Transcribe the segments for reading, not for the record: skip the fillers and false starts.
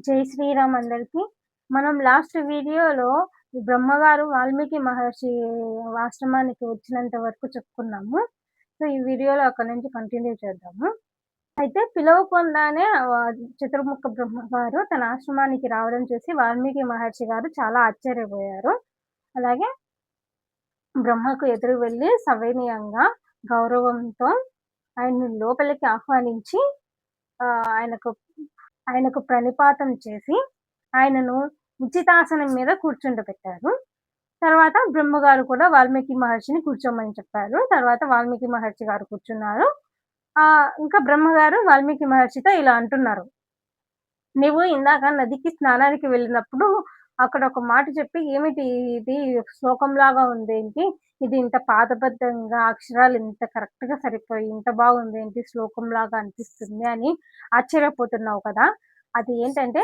జై శ్రీరామ్ అందరికి. మనం లాస్ట్ వీడియోలో బ్రహ్మగారు వాల్మీకి మహర్షి ఆశ్రమానికి వచ్చినంత వరకు చెప్పుకున్నాము. సో, ఈ వీడియోలో అక్కడి నుంచి కంటిన్యూ చేద్దాము. అయితే పిలవకుండానే చతుర్ముఖ బ్రహ్మగారు తన ఆశ్రమానికి రావడం చూసి వాల్మీకి మహర్షి గారు చాలా ఆశ్చర్యపోయారు. అలాగే బ్రహ్మకు ఎదురు వెళ్లి సవినయంగా, గౌరవంతో ఆయన్ని లోపలికి ఆహ్వానించి ఆయనకు ఆయనకు ప్రణిపాతం చేసి ఆయనను ఉచితాసనం మీద కూర్చుండబెట్టారు. తర్వాత బ్రహ్మగారు కూడా వాల్మీకి మహర్షిని కూర్చోమని చెప్పారు. తర్వాత వాల్మీకి మహర్షి గారు కూర్చున్నారు. ఇంకా బ్రహ్మగారు వాల్మీకి మహర్షితో ఇలా అంటున్నారు. "నీవు ఇందాక నదికి స్నానానికి వెళ్ళినప్పుడు అక్కడ ఒక మాట చెప్పి ఏమిటి ఇది శ్లోకంలాగా ఉందేంటి? ఇది ఇంత పాదబద్ధంగా అక్షరాలు ఇంత కరెక్ట్‌గా సరిపోయి ఇంత బాగుందేంటి శ్లోకంలాగా అనిపిస్తుంది" అని ఆశ్చర్యపోతున్నావు కదా! అది ఏంటంటే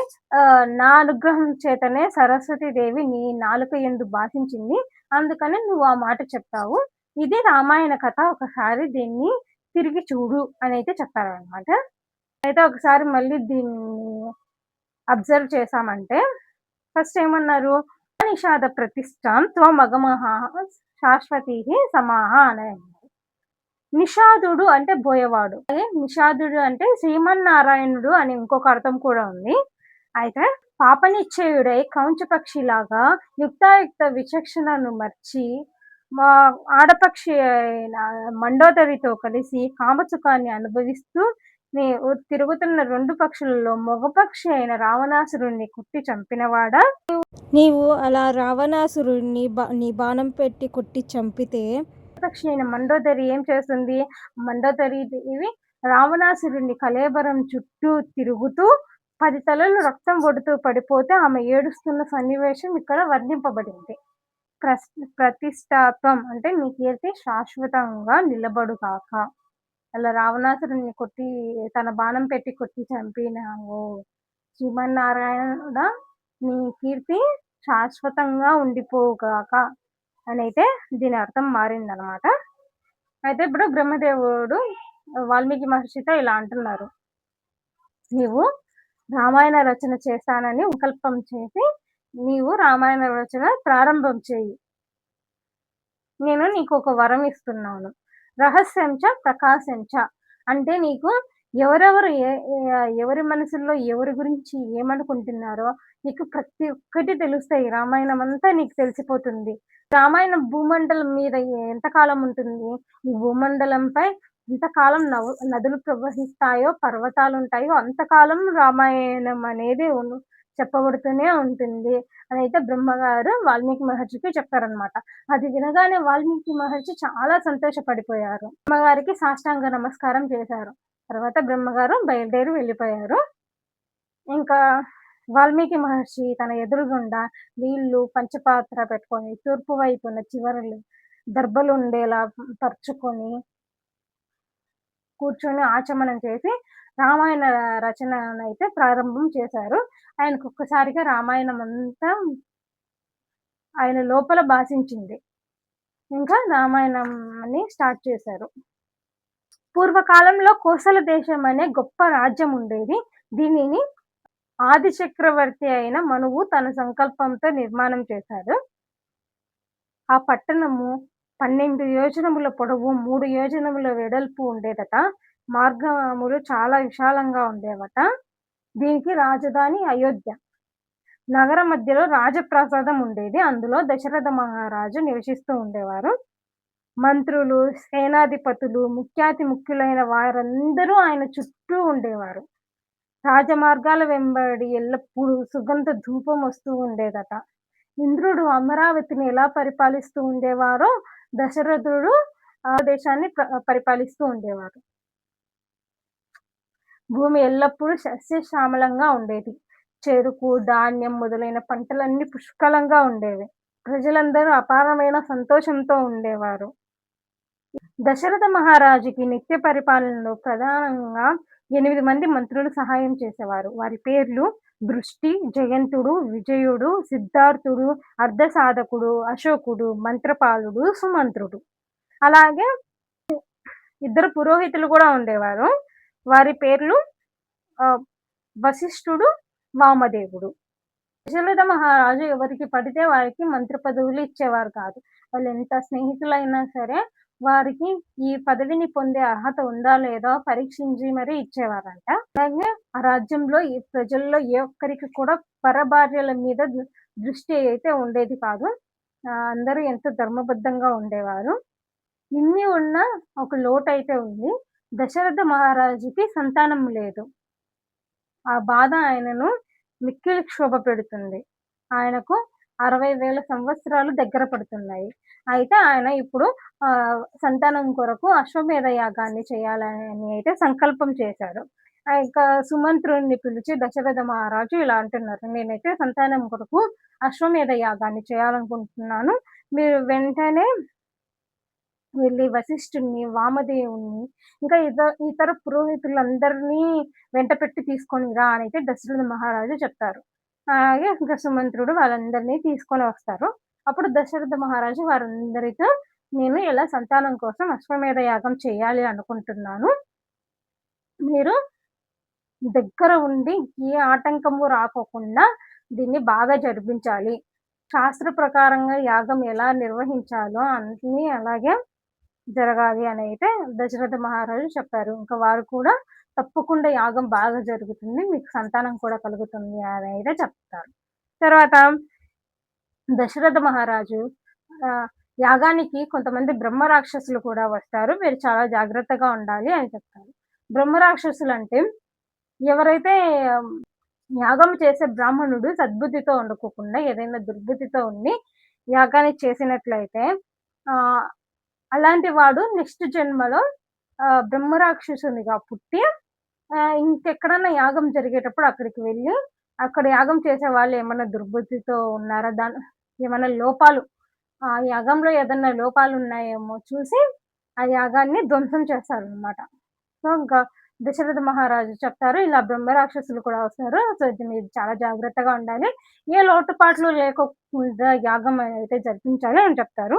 నా అనుగ్రహం చేతనే సరస్వతి దేవి నీ నాలుక యందు భాషించింది. అందుకని నువ్వు ఆ మాట చెప్పావు. ఇది రామాయణ కథ. ఒకసారి దీన్ని తిరిగి చూడు అనైతే చెప్పారనమాట. అయితే ఒకసారి మళ్ళీ దీన్ని అబ్జర్వ్ చేశామంటే ఫస్ట్ ఏమన్నారు? నిషాద ప్రతిష్టాం త్వమగమః శాశ్వతీః సమాః అని అన్నారు. నిషాదుడు అంటే బోయవాడు. అలాగే నిషాదుడు అంటే శ్రీమన్నారాయణుడు అని ఇంకొక అర్థం కూడా ఉంది. అయితే పాపనిశ్చయుడై కౌంచపక్షిలాగా యుక్తాయుక్త విచక్షణను మర్చి మా ఆడపక్షి అయిన మండోదరితో కలిసి కామసుఖాన్ని అనుభవిస్తూ తిరుగుతున్న 2 పక్షులలో మగపక్షి అయిన రావణాసురుడిని కుట్టి చంపినవాడా? నీవు అలా రావణాసురుడిని నీ బాణం పెట్టి కొట్టి చంపితే పక్షి అయిన మండోదరి ఏం చేస్తుంది? మండోదరి దేవి రావణాసురుడిని కళేబరం చుట్టూ తిరుగుతూ 10 తలలు రక్తం ఒడుతూ పడిపోతే ఆమె ఏడుస్తున్న సన్నివేశం ఇక్కడ వర్ణింపబడింది. ప్రతిష్టాత్వం అంటే నీ కీర్తి శాశ్వతంగా నిలబడుగాక. అలా రావణాసురుడిని కొట్టి తన బాణం పెట్టి కొట్టి చంపినావు శ్రీమన్నారాయణుడా, నీ కీర్తి శాశ్వతంగా ఉండిపోవుగాక అనైతే దీని అర్థం మారిందనమాట. అయితే ఇప్పుడు బ్రహ్మదేవుడు వాల్మీకి మహర్షితో ఇలా అంటున్నారు. నీవు రామాయణ రచన చేస్తానని సంకల్పం చేసి నీవు రామాయణ రచన ప్రారంభం చేయి. నేను నీకు ఒక వరం ఇస్తున్నాను. రహస్యంచ ప్రకాశంచ అంటే నీకు ఎవరెవరు ఎవరి మనసుల్లో ఎవరి గురించి ఏమనుకుంటున్నారో నీకు ప్రతి ఒక్కటి తెలుస్తాయి. రామాయణం అంతా నీకు తెలిసిపోతుంది. రామాయణం భూమండలం మీద ఎంతకాలం ఉంటుంది? ఈ భూమండలంపై ఎంతకాలం నదులు ప్రవహిస్తాయో, పర్వతాలుంటాయో అంతకాలం రామాయణం అనేది చెప్పబడుతూనే ఉంటుంది అని అయితే బ్రహ్మగారు వాల్మీకి మహర్షికి చెప్పారనమాట. అది వినగానే వాల్మీకి మహర్షి చాలా సంతోషపడిపోయారు. బ్రహ్మగారికి సాష్టాంగ నమస్కారం చేశారు. తర్వాత బ్రహ్మగారు బయలుదేరి వెళ్ళిపోయారు. ఇంకా వాల్మీకి మహర్షి తన ఎదురుగుండా నీళ్లు పంచపాత్ర పెట్టుకొని తూర్పు వైపున చివరలు దర్భలు ఉండేలా పరుచుకొని కూర్చొని ఆచమనం చేసి రామాయణ రచననైతే ప్రారంభం చేశారు. ఆయనకు ఒక్కసారిగా రామాయణం అంతా ఆయన లోపల భాషించింది. ఇంకా రామాయణాన్ని స్టార్ట్ చేశారు. పూర్వకాలంలో కోసల దేశం అనే గొప్ప రాజ్యం ఉండేది. దీనిని ఆది చక్రవర్తి అయిన మనువు తన సంకల్పంతో నిర్మాణం చేశాడు. ఆ పట్టణము 12 యోజనముల పొడవు, 3 యోజనముల వెడల్పు ఉండేదట. మార్గములు చాలా విశాలంగా ఉండేవట. దీనికి రాజధాని అయోధ్య. నగర మధ్యలో రాజప్రాసాదం ఉండేది. అందులో దశరథ మహారాజు నివసిస్తూ ఉండేవారు. మంత్రులు, సేనాధిపతులు, ముఖ్యాతి ముఖ్యులైన వారందరూ ఆయన చుట్టూ ఉండేవారు. రాజమార్గాల వెంబడి ఎల్లప్పుడూ సుగంధ ధూపం వస్తూ ఉండేదట. ఇంద్రుడు అమరావతిని ఎలా పరిపాలిస్తూ ఉండేవారో దశరథుడు ఆ దేశాన్ని పరిపాలిస్తూ ఉండేవారు. భూమి ఎల్లప్పుడూ సస్యశ్యామలంగా ఉండేది. చెరుకు, ధాన్యం మొదలైన పంటలన్నీ పుష్కలంగా ఉండేవి. ప్రజలందరూ అపారమైన సంతోషంతో ఉండేవారు. దశరథ మహారాజుకి నిత్య పరిపాలనలో ప్రధానంగా 8 మంది మంత్రులు సహాయం చేసేవారు. వారి పేర్లు దృష్టి, జయంతుడు, విజయుడు, సిద్ధార్థుడు, అర్ధసాధకుడు, అశోకుడు, మంత్రపాలుడు, సుమంత్రుడు. అలాగే 2 పురోహితులు కూడా ఉండేవారు. వారి పేర్లు వశిష్ఠుడు, వామదేవుడు. దశరథ మహారాజు ఎవరికి పడితే వారికి మంత్రి పదవులు ఇచ్చేవారు కాదు. వాళ్ళెంత స్నేహితులైనా సరే వారికి ఈ పదవిని పొందే అర్హత ఉందా లేదా పరీక్షించి మరీ ఇచ్చేవారంట. అలాగే ఆ రాజ్యంలో ఈ ప్రజల్లో ఏ ఒక్కరికి కూడా పరభార్యల మీద దృష్టి అయితే ఉండేది కాదు. అందరూ ఎంతో ధర్మబద్ధంగా ఉండేవారు. ఇన్ని ఉన్నా ఒక లోటైతే ఉంది. దశరథ మహారాజుకి సంతానం లేదు. ఆ బాధ ఆయనను మిక్కిలి క్షోభపెడుతుంది. ఆయనకు 60,000 సంవత్సరాలు దగ్గర పడుతున్నాయి. అయితే ఆయన ఇప్పుడు సంతానం కొరకు అశ్వమేధ యాగాన్ని చేయాలని అయితే సంకల్పం చేశాడు. ఇంకా సుమంత్రుడిని పిలిచి దశరథ మహారాజు ఇలా అంటున్నారు. నేనైతే సంతానం కొరకు అశ్వమేధ యాగాన్ని చేయాలనుకుంటున్నాను. మీరు వెంటనే వెళ్లి వశిష్ఠుడిని, వామదేవుడిని ఇంకా ఇతర పురోహితులందరినీ వెంటపెట్టి తీసుకొని రా అనైతే దశరథ మహారాజు చెప్తారు. అలాగే ఇంకా సుమంత్రుడు వాళ్ళందరినీ తీసుకొని వస్తారు. అప్పుడు దశరథ మహారాజు వారందరితో నేను ఇలా సంతానం కోసం అశ్వమేధ యాగం చేయాలి అనుకుంటున్నాను. మీరు దగ్గర ఉండి ఏ ఆటంకము రాకోకుండా దీన్ని బాగా జరిపించాలి. శాస్త్ర ప్రకారంగా యాగం ఎలా నిర్వహించాలో అన్నీ అలాగే జరగాలి అని అయితే దశరథ మహారాజు చెప్పారు. ఇంకా వారు కూడా తప్పకుండా యాగం బాగా జరుగుతుంది. మీకు సంతానం కూడా కలుగుతుంది అని అయితే చెప్తారు. తర్వాత దశరథ మహారాజు యాగానికి కొంతమంది బ్రహ్మ రాక్షసులు కూడా వస్తారు. మీరు చాలా జాగ్రత్తగా ఉండాలి అని చెప్తారు. బ్రహ్మ రాక్షసులంటే ఎవరైతే యాగం చేసే బ్రాహ్మణుడు సద్బుద్ధితో ఉండకోకుండా ఏదైనా దుర్బుద్ధితో ఉండి యాగాన్ని చేసినట్లయితే అలాంటి వాడు నెక్స్ట్ జన్మలో బ్రహ్మరాక్షసునిగా పుట్టి ఇంకెక్కడన్నా యాగం జరిగేటప్పుడు అక్కడికి వెళ్ళి అక్కడ యాగం చేసే వాళ్ళు ఏమన్నా దుర్బుద్ధితో ఉన్నారా, ఏమన్నా లోపాలు ఆ యాగంలో ఏదన్నా లోపాలు ఉన్నాయేమో చూసి ఆ యాగాన్ని ధ్వంసం చేస్తారనమాట. సో ఇంకా దశరథ మహారాజు చెప్తారు ఇలా బ్రహ్మ రాక్షసులు కూడా వస్తారు. సో మీరు చాలా జాగ్రత్తగా ఉండాలి. ఏ లోటుపాట్లు లేకోకుండా యాగం అయితే జరిపించాలి అని చెప్తారు.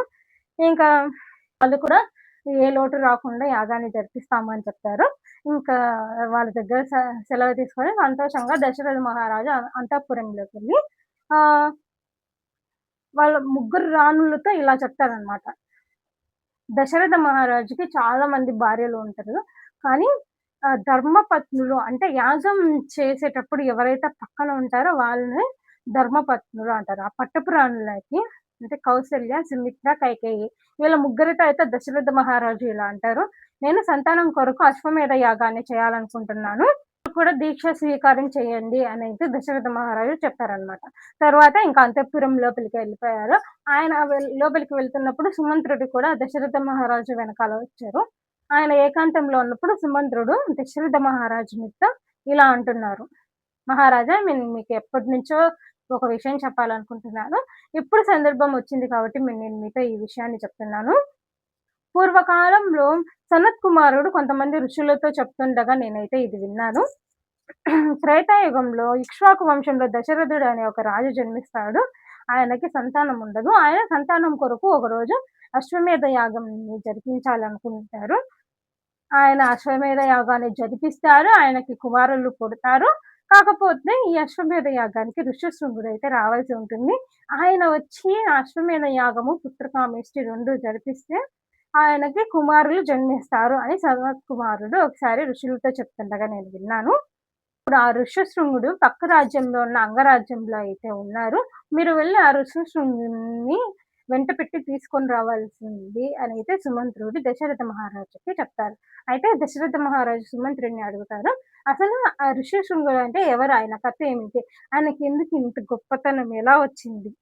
ఇంకా వాళ్ళు కూడా ఏ లోటు రాకుండా యాగాన్ని జరిపిస్తాము అని చెప్తారు. ఇంకా వాళ్ళ దగ్గర సెలవు తీసుకొని సంతోషంగా దశరథ మహారాజు అంతఃపురంలోకెళ్ళి వాళ్ళ ముగ్గురు రాణులతో ఇలా చెప్తారనమాట. దశరథ మహారాజుకి చాలా మంది భార్యలు ఉంటారు. కానీ ధర్మపత్నులు అంటే యాగం చేసేటప్పుడు ఎవరైతే పక్కన ఉంటారో వాళ్ళని ధర్మపత్నులు అంటారు. ఆ పట్టపు రాణులకి అంటే కౌసల్య, సుమిత్ర, కైకేయి వీళ్ళ ముగ్గురితో అయితే దశరథ మహారాజు ఇలా అంటారు. నేను సంతానం కొరకు అశ్వమేధ యాగాన్ని చేయాలనుకుంటున్నాను. కూడా దీక్ష స్వీకారం చేయండి అని అయితే దశరథ మహారాజు చెప్పారనమాట. తర్వాత ఇంకా అంతఃపురం లోపలికి వెళ్ళిపోయారు. ఆయన లోపలికి వెళ్తున్నప్పుడు సుమంత్రుడు కూడా దశరథ మహారాజు వెనకాల వచ్చారు. ఆయన ఏకాంతంలో ఉన్నప్పుడు సుమంత్రుడు దశరథ మహారాజునితో ఇలా అంటున్నారు. మహారాజా నేను మీకు ఎప్పటి నుంచో ఒక విషయం చెప్పాలనుకుంటున్నాను. ఇప్పుడు సందర్భం వచ్చింది కాబట్టి నేను మీతో ఈ విషయాన్ని చెప్తున్నాను. పూర్వకాలంలో సనత్ కుమారుడు కొంతమంది ఋషులతో చెప్తుండగా నేనైతే ఇది విన్నాను. త్రేతాయుగంలో ఇక్ష్వాకు వంశంలో దశరథుడు అనే ఒక రాజు జన్మిస్తాడు. ఆయనకి సంతానం ఉండదు. ఆయన సంతానం కొరకు ఒకరోజు అశ్వమేధ యాగంని జరిపించాలనుకుంటారు. ఆయన అశ్వమేధ యాగాన్ని జరిపిస్తారు. ఆయనకి కుమారులు పుడతారు. కాకపోతే ఈ అశ్వమేధ యాగానికి ఋష్యశృంగుడు అయితే రావాల్సి ఉంటుంది. ఆయన వచ్చి అశ్వమేధ యాగము, పుత్రకామేష్టి 2 జరిపిస్తే ఆయనకి కుమారులు జన్మిస్తారు అని సనత్ కుమారుడు ఒకసారి ఋషులతో చెప్తుండగా నేను విన్నాను. ఇప్పుడు ఆ ఋష్యశృంగుడు పక్క రాజ్యంలో ఉన్న అంగరాజ్యంలో అయితే ఉన్నారు. మీరు వెళ్ళి ఆ ఋష్యశృంగుని వెంట పెట్టి తీసుకొని రావాల్సింది అని అయితే సుమంత్రుడు దశరథ మహారాజుకి చెప్తారు. అయితే దశరథ మహారాజు సుమంత్రుడిని అడుగుతారు, అసలు ఆ ఋష్యశృంగుడు అంటే ఎవరు, ఆయన కథ ఏమిటి, ఆయనకి ఎందుకు ఇంత గొప్పతనం ఎలా వచ్చింది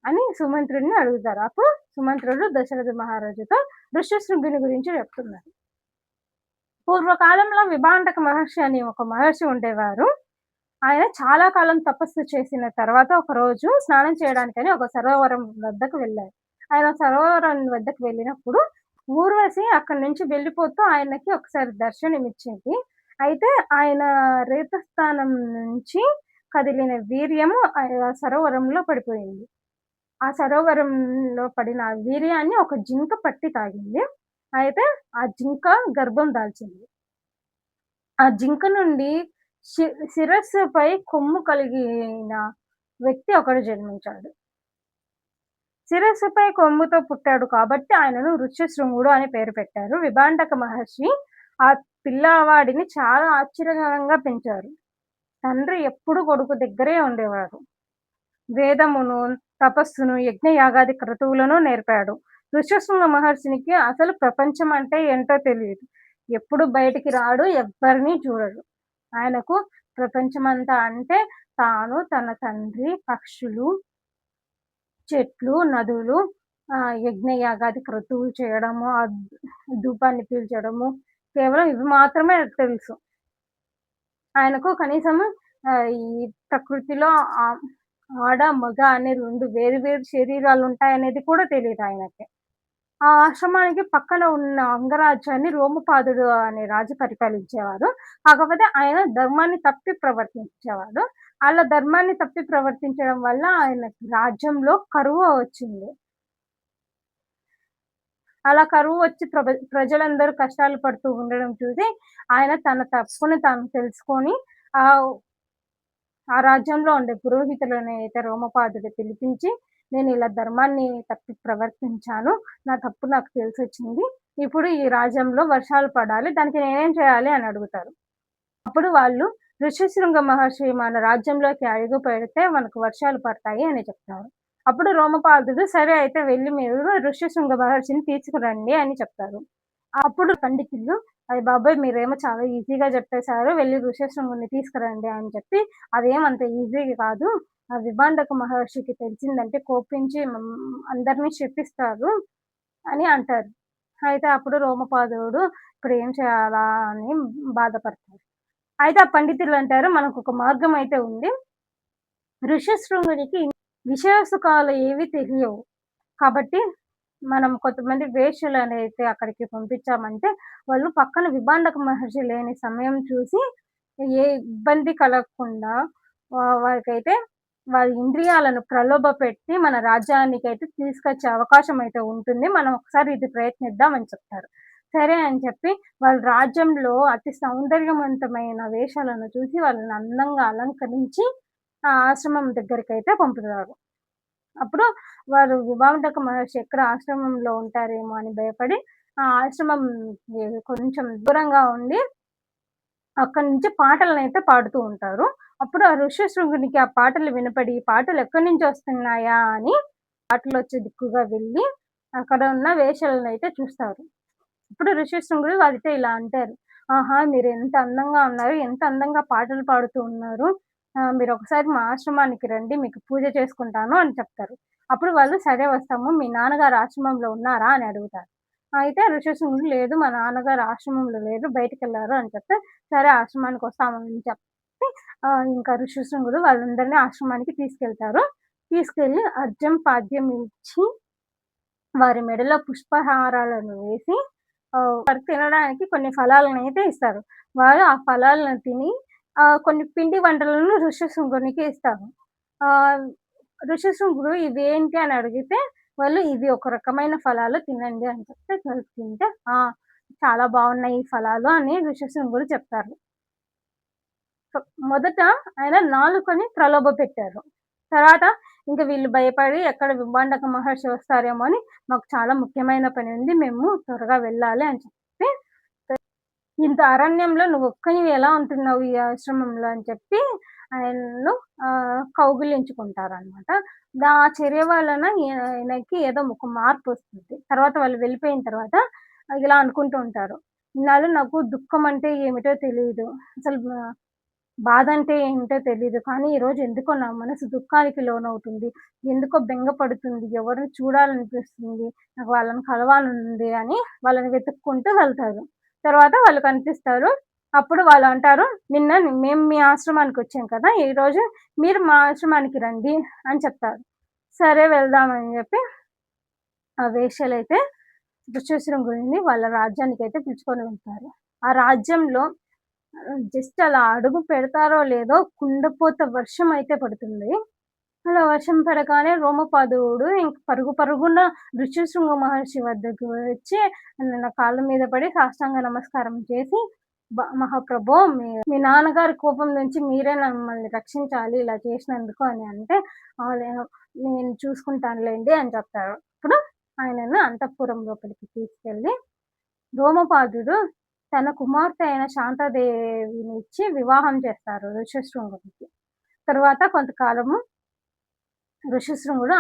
అని సుమంత్రుడిని అడుగుతారు. అప్పుడు సుమంత్రుడు దశరథ మహారాజుతో ఋష్యశృంగుని గురించి చెప్తున్నారు. పూర్వకాలంలో విభాండక మహర్షి అని ఒక మహర్షి ఉండేవారు. ఆయన చాలా కాలం తపస్సు చేసిన తర్వాత ఒకరోజు స్నానం చేయడానికని ఒక సరోవరం వద్దకు వెళ్ళారు. ఆయన సరోవరం వద్దకు వెళ్ళినప్పుడు ఊర్వశి అక్కడి నుంచి వెళ్ళిపోతూ ఆయనకి ఒకసారి దర్శనం ఇచ్చింది. అయితే ఆయన రేతస్థానం నుంచి కదిలిన వీర్యము ఆ సరోవరంలో పడిపోయింది. ఆ సరోవరంలో పడిన వీర్యాన్ని ఒక జింక పట్టి తాగింది. అయితే ఆ జింక గర్భం దాల్చింది. ఆ జింక నుండి శిరస్సుపై కొమ్ము కలిగిన వ్యక్తి ఒకడు జన్మించాడు. శిరస్సుపై కొమ్ముతో పుట్టాడు కాబట్టి ఆయనను ఋష్యశృంగుడు అని పేరు పెట్టారు. విభాండక మహర్షి ఆ పిల్లవాడిని చాలా ఆశ్చర్యకరంగా పెంచారు. తండ్రి ఎప్పుడు కొడుకు దగ్గరే ఉండేవాడు. వేదమును, తపస్సును, యజ్ఞయాగాది క్రతువులను నేర్పాడు. ఋష్యశృంగ మహర్షినికి అసలు ప్రపంచం అంటే ఏంటో తెలియదు. ఎప్పుడు బయటికి రాడు, ఎవ్వరిని చూడడు. ఆయనకు ప్రపంచమంతా అంటే తాను, తన తండ్రి, పక్షులు, చెట్లు, నదులు, యజ్ఞయాగాది క్రతువులు చేయడము, ధూపాన్ని పీల్చడము, కేవలం ఇవి మాత్రమే తెలుసు. ఆయనకు కనీసము ఈ ప్రకృతిలో ఆడ, మగ అనే 2 వేరు వేరు శరీరాలుంటాయనేది కూడా తెలీదాయనకి. ఆ ఆశ్రమానికి పక్కన ఉన్న అంగరాజ్యాన్ని రోమపాదుడు అనే రాజు పరిపాలించేవారు. కాకపోతే ఆయన ధర్మాన్ని తప్పి ప్రవర్తించేవాడు. అలా ధర్మాన్ని తప్పి ప్రవర్తించడం వల్ల ఆయనకి రాజ్యంలో కరువు వచ్చింది. అలా కరువు వచ్చి ప్రజలందరూ కష్టాలు పడుతూ ఉండడం చూసి ఆయన తన తప్పుని తాను తెలుసుకొని ఆ రాజ్యంలో ఉండే పురోహితులనైతే రోమపాదుడు పిలిపించి, నేను ఇలా ధర్మాన్ని తప్పి ప్రవర్తించాను. నా తప్పు నాకు తెలిసొచ్చింది. ఇప్పుడు ఈ రాజ్యంలో వర్షాలు పడాలి. దానికి నేనేం చేయాలి అని అడుగుతారు. అప్పుడు వాళ్ళు ఋష్యశృంగ మహర్షి మన రాజ్యంలోకి అడుగు పెడితే మనకు వర్షాలు పడతాయి అని చెప్తారు. అప్పుడు రోమపాదుడు సరే అయితే వెళ్లి మీరు ఋష్యశృంగ మహర్షిని తీసుకురండి అని చెప్తారు. అప్పుడు పండితులు అది బాబోయ్ మీరేమో చాలా ఈజీగా చెప్పేశారు. వెళ్లి ఋష్యశృంగుడిని తీసుకురండి అని చెప్పి అదేమంత ఈజీ కాదు. ఆ విభాండక మహర్షికి తెలిసిందంటే కోపించి అందరిని శపిస్తారు అని అంటారు. అయితే అప్పుడు రోమపాదుడు ఇప్పుడు ఏం చేయాలా అని బాధపడతారు. అయితే ఆ పండితులు అంటారు మనకొక మార్గం అయితే ఉంది. ఋష్యశృంగుడికి విషయ సుఖాలు ఏవి తెలియవు. కాబట్టి మనం కొంతమంది వేశ్యలనైతే అక్కడికి పంపించామంటే వాళ్ళు పక్కన విభాండక మహర్షి లేని సమయం చూసి ఏ ఇబ్బంది కలగకుండా వారికైతే వాళ్ళ ఇంద్రియాలను ప్రలోభపెట్టి మన రాజ్యానికైతే తీసుకొచ్చే అవకాశం అయితే ఉంటుంది. మనం ఒకసారి ఇది ప్రయత్నిద్దాం అని చెప్తారు. సరే అని చెప్పి వాళ్ళ రాజ్యంలో అతి సౌందర్యవంతమైన వేషాలను చూసి వాళ్ళని అందంగా అలంకరించి ఆ ఆశ్రమం దగ్గరికైతే పంపుతారు. అప్పుడు వారు విభాండక మహర్షి ఎక్కడ ఆశ్రమంలో ఉంటారేమో అని భయపడి ఆ ఆశ్రమం కొంచెం దూరంగా ఉండి అక్కడి నుంచి పాటలనైతే పాడుతూ ఉంటారు. అప్పుడు ఆ ఋష్యశృంగునికి ఆ పాటలు వినపడి ఈ పాటలు ఎక్కడి నుంచి వస్తున్నాయా అని పాటలొచ్చే దిక్కుగా వెళ్ళి అక్కడ ఉన్న వేషాలనైతే చూస్తారు. ఇప్పుడు ఋష్యశృంగుడు వారితో ఇలా అంటారు. ఆహా! మీరెంత అందంగా ఉన్నారు. ఎంత అందంగా పాటలు పాడుతూ ఉన్నారు. మీరొకసారి మా ఆశ్రమానికి రండి. మీకు పూజ చేసుకుంటాను అని చెప్తారు. అప్పుడు వాళ్ళు సరే వస్తాము. మీ నాన్నగారు ఆశ్రమంలో ఉన్నారా అని అడుగుతారు. అయితే ఋష్యశృంగుడు లేదు మా నాన్నగారు ఆశ్రమంలో లేరు. బయటికెళ్లారు అని చెప్తే సరే ఆశ్రమానికి వస్తామని చెప్పి ఇంకా ఋష్యశృంగుడు వాళ్ళందరిని ఆశ్రమానికి తీసుకెళ్తారు. తీసుకెళ్ళి అర్ఘ్యం, పాద్యం ఇచ్చి వారి మెడలో పుష్పహారాలను వేసి వారు తినడానికి కొన్ని ఫలాలనైతే ఇస్తారు. వారు ఆ ఫలాలను తిని కొన్ని పిండి వంటలను ఋష్యశృంగునికి ఇస్తారు. ఋష్యశృంగుడు ఇవేంటి అని అడిగితే వాళ్ళు ఇవి ఒక రకమైన ఫలాలు తినండి అని చెప్తే వాళ్ళు తింటే చాలా బాగున్నాయి ఈ ఫలాలు అని ఋష్యశృంగుడు చెప్తారు. మొదట ఆయన నాలుకని ప్రలోభపెట్టారు. తర్వాత ఇంక వీళ్ళు భయపడి ఎక్కడ విభాండక మహర్షి వస్తారేమో అని మాకు చాలా ముఖ్యమైన పని ఉంది. మేము త్వరగా వెళ్ళాలి అని చెప్పి ఇంత అరణ్యంలో నువ్వొక్కనివి ఎలా ఉంటున్నావు ఈ ఆశ్రమంలో అని చెప్పి ఆయనను కౌగిలించుకుంటారనమాట. ఆ చర్య వలన ఈయనకి ఏదో ఒక మార్పొస్తుంది. తర్వాత వాళ్ళు వెళ్ళిపోయిన తర్వాత ఇలా అనుకుంటూ ఉంటారు. ఇన్నాళ్ళు నాకు దుఃఖం అంటే ఏమిటో తెలీదు. అసలు బాధ అంటే ఏంటో తెలీదు. కానీ ఈరోజు ఎందుకో నా మనసు దుఃఖానికి లోనవుతుంది. ఎందుకో బెంగ పడుతుంది. ఎవరిని చూడాలనిపిస్తుంది. నాకు వాళ్ళని కలవాలనుంది అని వాళ్ళని వెతుక్కుంటూ వెళ్తారు. తర్వాత వాళ్ళు కనిపిస్తారు. అప్పుడు వాళ్ళు అంటారు, నిన్న మేము మీ ఆశ్రమానికొచ్చాం కదా! ఈరోజు మీరు మా ఆశ్రమానికి రండి అని చెప్తారు. సరే వెళ్దాం అని చెప్పి ఆ వేశ్యలైతే ఋష్యశృంగుడిని వాళ్ళ రాజ్యానికైతే పిలుచుకొని వెళ్తారు. ఆ రాజ్యంలో జస్ట్ అలా అడుగు పెడతారో లేదో కుండపోత వర్షం అయితే పడుతుంది. అలా వర్షం పడగానే రోమపాదుడు ఇంక పరుగు పరుగున ఋష్యశృంగ మహర్షి వద్దకు వచ్చి నా కాళ్ళ మీద పడి సాష్టాంగ నమస్కారం చేసి మహాప్రభో మీ నాన్నగారి కోపం నుంచి మీరే మమ్మల్ని రక్షించాలి ఇలా చేసినందుకు అని అంటే, నేను చూసుకుంటానులెండి అని చెప్తారు. అప్పుడు ఆయనను అంతఃపురం లోపలికి తీసుకెళ్ళి ధూమపాదుడు తన కుమార్తె అయిన శాంతాదేవినిచ్చి వివాహం చేస్తారు ఋష్యశృంగుడికి. తరువాత కొంతకాలము ఋష్యశృంగుడు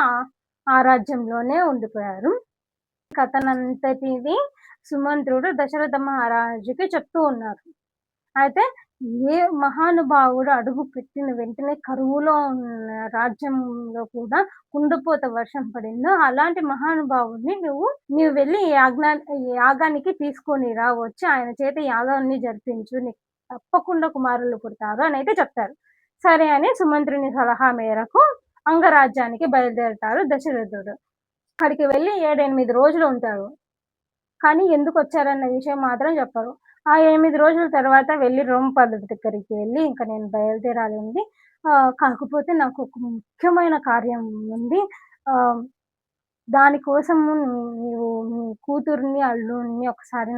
ఆ రాజ్యంలోనే ఉండిపోయారు. కథనంతటిని సుమంత్రుడు దశరథ మహారాజుకి చెప్తూ ఉన్నారు. అయితే ఏ మహానుభావుడు అడుగు పెట్టిన వెంటనే కరువులో ఉన్న రాజ్యంలో కూడా కుండపోత వర్షం పడిందో అలాంటి మహానుభావుడిని నీవు వెళ్ళి యాగానికి తీసుకొని రా, వచ్చి ఆయన చేత యాగాన్ని జరిపించు, నీకు తప్పకుండా కుమారులు పుడతారు అని అయితే చెప్తారు. సరే అని సుమంత్రుని సలహా మేరకు అంగరాజ్యానికి బయలుదేరతారు దశరథుడు. అక్కడికి వెళ్ళి 7-8 రోజులు ఉంటారు. కానీ ఎందుకు వచ్చారన్న విషయం మాత్రం చెప్పరు. ఆ 8 రోజుల తర్వాత వెళ్ళి రోమపాదుడి దగ్గరికి వెళ్ళి ఇంక నేను బయలుదేరాలి ఉంది. కాకపోతే నాకు ఒక ముఖ్యమైన కార్యం ఉంది. దానికోసము నీవు నీ కూతుర్ని, అల్లుడిని ఒకసారి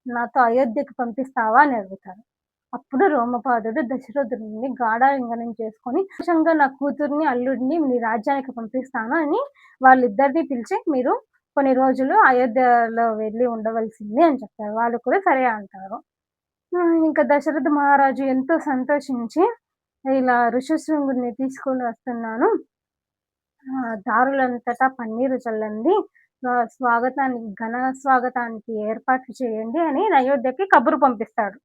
నాతో అయోధ్యకి పంపిస్తావా అని అడుగుతారు. అప్పుడు రోమపాదుడు దశరథుడిని గాఢాలింగనం చేసుకొని సంతోషంగా నా కూతుర్ని, అల్లుడిని నీ రాజ్యానికి పంపిస్తాను అని వాళ్ళిద్దరిని పిలిచి మీరు కొన్ని రోజులు అయోధ్యలో వెళ్ళి ఉండవలసింది అని చెప్తారు. వాళ్ళు కూడా సరే అంటారు. ఇంకా దశరథ మహారాజు ఎంతో సంతోషించి ఇలా ఋష్యశృంగుడిని తీసుకొని వస్తున్నాను, దారులంతటా పన్నీరు చల్లండి, ఘన స్వాగతానికి ఏర్పాట్లు చేయండి అని అయోధ్యకి కబురు పంపిస్తాడు.